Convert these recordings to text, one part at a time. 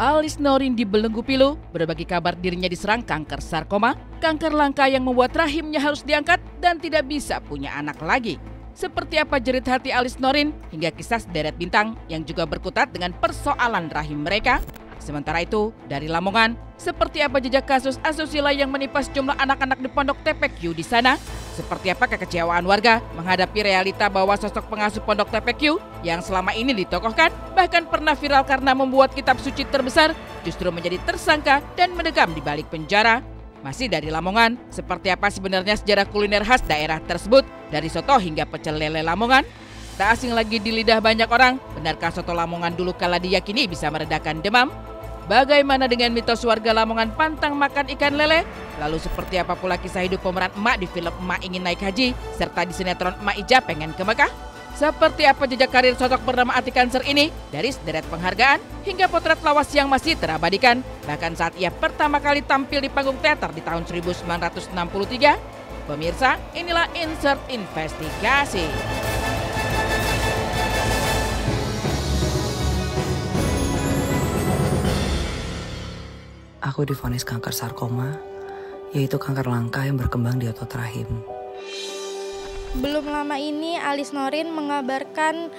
Alisnorin dibelenggu pilu, berbagi kabar dirinya diserang kanker sarkoma, kanker langka yang membuat rahimnya harus diangkat dan tidak bisa punya anak lagi. Seperti apa jerit hati Alisnorin hingga kisah sederet bintang yang juga berkutat dengan persoalan rahim mereka? Sementara itu, dari Lamongan, seperti apa jejak kasus asusila yang menimpa sejumlah anak-anak di Pondok TPQ di sana? Seperti apa kekecewaan warga menghadapi realita bahwa sosok pengasuh Pondok TPQ yang selama ini ditokohkan bahkan pernah viral karena membuat kitab suci terbesar justru menjadi tersangka dan mendekam di balik penjara? Masih dari Lamongan, seperti apa sebenarnya sejarah kuliner khas daerah tersebut dari soto hingga pecel lele Lamongan? Tak asing lagi di lidah banyak orang, benarkah soto Lamongan dulu kala diyakini bisa meredakan demam? Bagaimana dengan mitos warga Lamongan pantang makan ikan lele? Lalu seperti apa pula kisah hidup pemeran emak di film Emak Ingin Naik Haji serta di sinetron Emak Ija Pengen ke Mekah? Seperti apa jejak karir sosok bernama Ati Cancer ini dari sederet penghargaan hingga potret lawas yang masih terabadikan bahkan saat ia pertama kali tampil di panggung teater di tahun 1963? Pemirsa, inilah Insert Investigasi. Aku divonis kanker sarkoma, yaitu kanker langka yang berkembang di otot rahim. Belum lama ini Alisnorin mengabarkan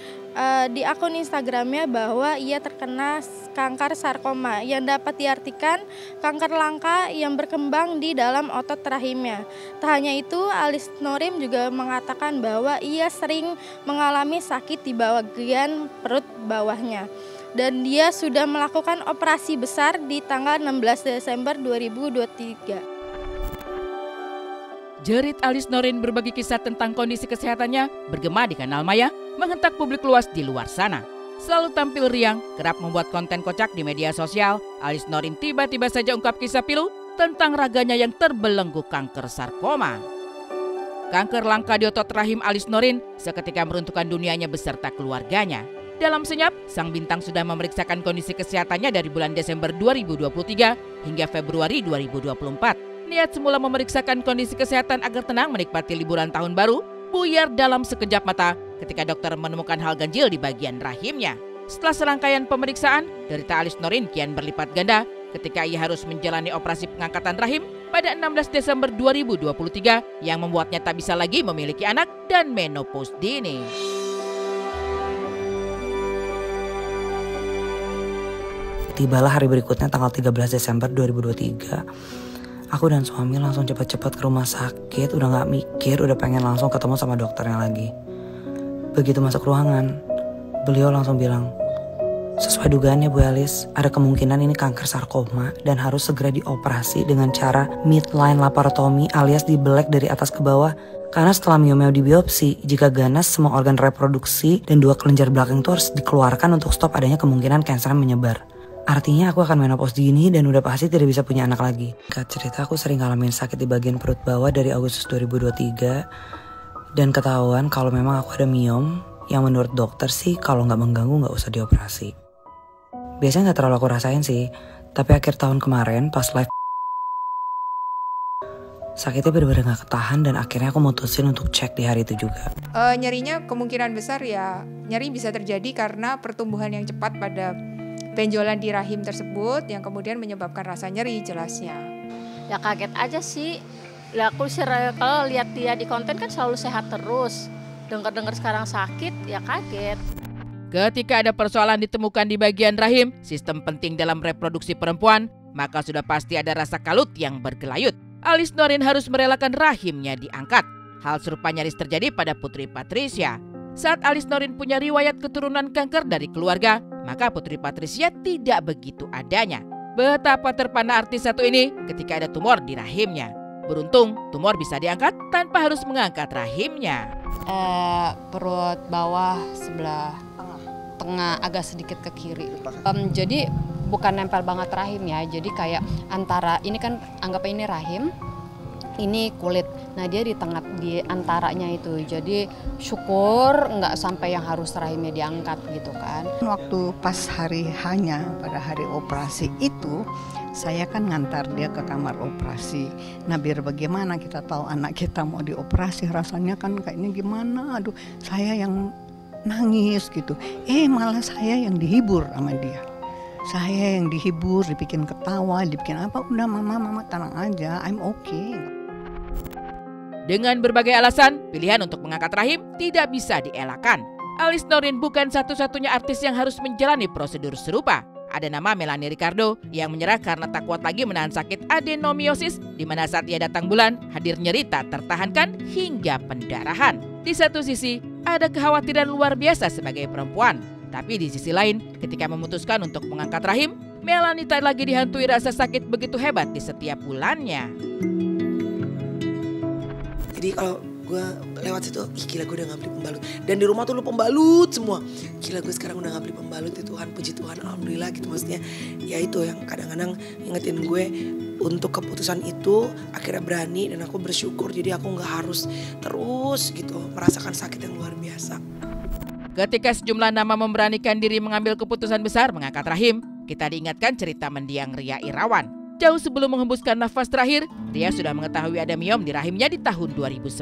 di akun Instagramnya bahwa ia terkena kanker sarkoma yang dapat diartikan kanker langka yang berkembang di dalam otot rahimnya. Tak hanya itu, Alisnorin juga mengatakan bahwa ia sering mengalami sakit di bagian perut bawahnya. Dan dia sudah melakukan operasi besar di tanggal 16 Desember 2023. Jerit Alisnorin berbagi kisah tentang kondisi kesehatannya bergema di kanal maya, menghentak publik luas di luar sana. Selalu tampil riang, kerap membuat konten kocak di media sosial, Alisnorin tiba-tiba saja ungkap kisah pilu tentang raganya yang terbelenggu kanker sarkoma. Kanker langka di otot rahim Alisnorin seketika meruntuhkan dunianya beserta keluarganya. Dalam senyap, sang bintang sudah memeriksakan kondisi kesehatannya dari bulan Desember 2023 hingga Februari 2024. Niat semula memeriksakan kondisi kesehatan agar tenang menikmati liburan tahun baru, buyar dalam sekejap mata ketika dokter menemukan hal ganjil di bagian rahimnya. Setelah serangkaian pemeriksaan, derita Alisnorin kian berlipat ganda ketika ia harus menjalani operasi pengangkatan rahim pada 16 Desember 2023 yang membuatnya tak bisa lagi memiliki anak dan menopause dini. Tibalah hari berikutnya tanggal 13 Desember 2023. Aku dan suami langsung cepat-cepat ke rumah sakit, udah gak mikir, udah pengen langsung ketemu sama dokternya lagi. Begitu masuk ruangan, beliau langsung bilang, sesuai dugaannya Bu Elis, ada kemungkinan ini kanker sarkoma dan harus segera dioperasi dengan cara midline laparotomi alias dibelek dari atas ke bawah. Karena setelah mio-mio dibiopsi, jika ganas semua organ reproduksi dan 2 kelenjar belakang itu harus dikeluarkan untuk stop adanya kemungkinan kanker menyebar. Artinya aku akan menopause dini dan udah pasti tidak bisa punya anak lagi. Singkat cerita, aku sering ngalamin sakit di bagian perut bawah dari Agustus 2023. Dan ketahuan kalau memang aku ada miom yang menurut dokter sih kalau nggak mengganggu nggak usah dioperasi. Biasanya nggak terlalu aku rasain sih. Tapi akhir tahun kemarin pas live sakitnya benar-benar gak ketahan dan akhirnya aku mutusin untuk cek di hari itu juga. Nyerinya kemungkinan besar ya nyeri bisa terjadi karena pertumbuhan yang cepat pada benjolan di rahim tersebut yang kemudian menyebabkan rasa nyeri jelasnya. Ya kaget aja sih. Lah aku kalau lihat dia di konten kan selalu sehat terus. Dengar-dengar sekarang sakit ya kaget. Ketika ada persoalan ditemukan di bagian rahim, sistem penting dalam reproduksi perempuan, maka sudah pasti ada rasa kalut yang bergelayut. Alisnorin harus merelakan rahimnya diangkat. Hal serupa nyaris terjadi pada Putri Patricia. Saat Alisnorin punya riwayat keturunan kanker dari keluarga, maka Putri Patricia tidak begitu adanya. Betapa terpana artis satu ini ketika ada tumor di rahimnya. Beruntung, tumor bisa diangkat tanpa harus mengangkat rahimnya. Perut bawah sebelah tengah agak sedikit ke kiri. Jadi bukan nempel banget rahim ya. Jadi kayak antara ini kan anggap ini rahim, ini kulit. Nah dia di tengah di antaranya itu. Jadi syukur nggak sampai yang harus rahimnya diangkat gitu kan. Waktu pas hari hanya pada hari operasi itu, saya kan ngantar dia ke kamar operasi. Nah biar bagaimana kita tahu anak kita mau dioperasi, rasanya kan kayaknya gimana. Aduh saya yang nangis gitu. Malah saya yang dihibur sama dia. Saya yang dihibur, dibikin ketawa, dibikin apa, udah mama tenang aja, I'm okay. Dengan berbagai alasan, pilihan untuk mengangkat rahim tidak bisa dielakkan. Alice Noreen bukan satu-satunya artis yang harus menjalani prosedur serupa. Ada nama Melanie Ricardo yang menyerah karena tak kuat lagi menahan sakit adenomiosis, di mana saat ia datang bulan, hadir nyeri tak tertahankan hingga pendarahan. Di satu sisi, ada kekhawatiran luar biasa sebagai perempuan. Tapi di sisi lain, ketika memutuskan untuk mengangkat rahim, Melanie tak lagi dihantui rasa sakit begitu hebat di setiap bulannya. Jadi kalau gue lewat situ, ih gila gue udah gak beli pembalut. Dan di rumah tuh lu pembalut semua. Gila gue sekarang udah gak beli pembalut, ya Tuhan, puji Tuhan, alhamdulillah gitu. Maksudnya ya itu yang kadang-kadang ngingetin gue untuk keputusan itu akhirnya berani dan aku bersyukur. Jadi aku gak harus terus gitu merasakan sakit yang luar biasa. Ketika sejumlah nama memberanikan diri mengambil keputusan besar mengangkat rahim, kita diingatkan cerita mendiang Ria Irawan. Jauh sebelum menghembuskan nafas terakhir, Ria sudah mengetahui ada miom di rahimnya di tahun 2009.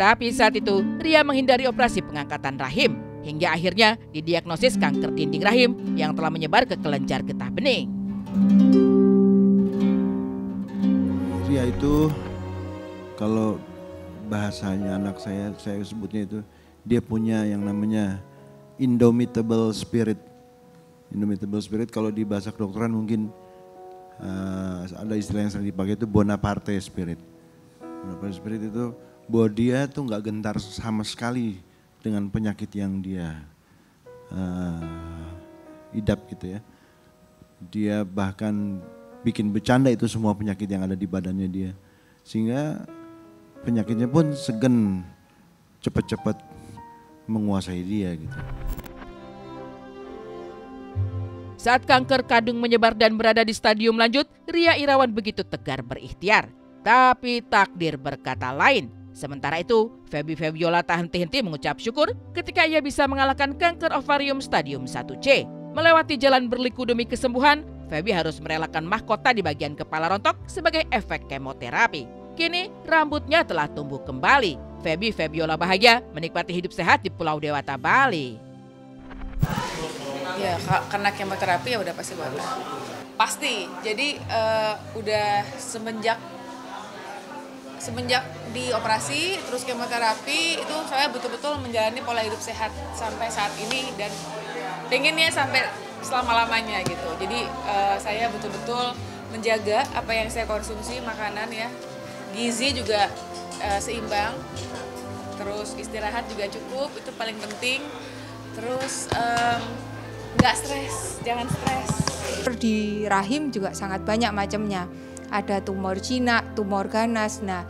Tapi saat itu, Ria menghindari operasi pengangkatan rahim, hingga akhirnya didiagnosis kanker dinding rahim yang telah menyebar ke kelenjar getah bening. Ria itu, kalau bahasanya anak saya sebutnya itu, dia punya yang namanya indomitable spirit. Indomitable spirit kalau di bahasa kedokteran mungkin ada istilah yang sering dipakai itu Bonaparte spirit. Bonaparte spirit itu bahwa dia tuh nggak gentar sama sekali dengan penyakit yang dia idap gitu ya. Dia bahkan bikin bercanda itu semua penyakit yang ada di badannya dia. Sehingga penyakitnya pun segan cepat-cepat menguasai dia gitu. Saat kanker kadung menyebar dan berada di stadium lanjut, Ria Irawan begitu tegar berikhtiar. Tapi takdir berkata lain. Sementara itu, Feby Febiola tak henti-henti mengucap syukur ketika ia bisa mengalahkan kanker ovarium stadium 1C. Melewati jalan berliku demi kesembuhan, Feby harus merelakan mahkota di bagian kepala rontok sebagai efek kemoterapi. Kini rambutnya telah tumbuh kembali. Feby Febiola bahagia menikmati hidup sehat di Pulau Dewata, Bali. Ya, karena kemoterapi ya udah pasti botak. Pasti. Jadi udah semenjak dioperasi terus kemoterapi itu saya betul-betul menjalani pola hidup sehat sampai saat ini dan pengennya sampai selama-lamanya gitu. Jadi saya betul-betul menjaga apa yang saya konsumsi makanan ya. Gizi juga seimbang. Terus istirahat juga cukup, itu paling penting. Terus nggak stres, jangan stres. Di rahim juga sangat banyak macamnya. Ada tumor jinak, tumor ganas. Nah,